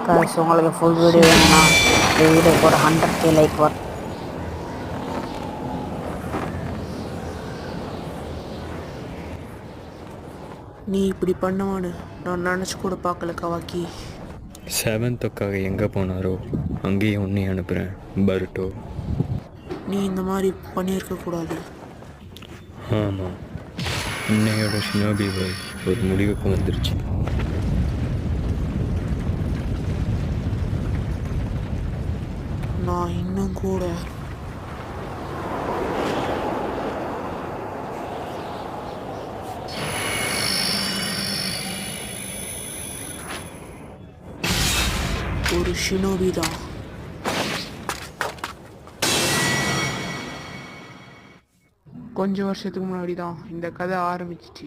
Guys உங்களுக்கு full video வேணும்னா இந்த வீடியோக்கு ஒரு 100K லைக் வரும். நீ இப்படி பண்ணுவான்னு நான் நினச்சி கூட பார்க்கல கவாக்கி. செவன்த்துக்காக எங்கே போனாரோ அங்கேயே உன்னை அனுப்புகிறேன் பருட்டோ. நீ இந்த மாதிரி பண்ணியிருக்கக்கூடாது. ஆமாம், இன்னையோட ஷினோபி வேர்ல்ட் ஒரு முடிவுக்கு வந்துருச்சு. நான் இன்னும் கூட ஒரு ஷினோபி தான். கொஞ்சம் வருஷத்துக்கு முன்னாடி தான் இந்த கதை ஆரம்பிச்சிச்சு.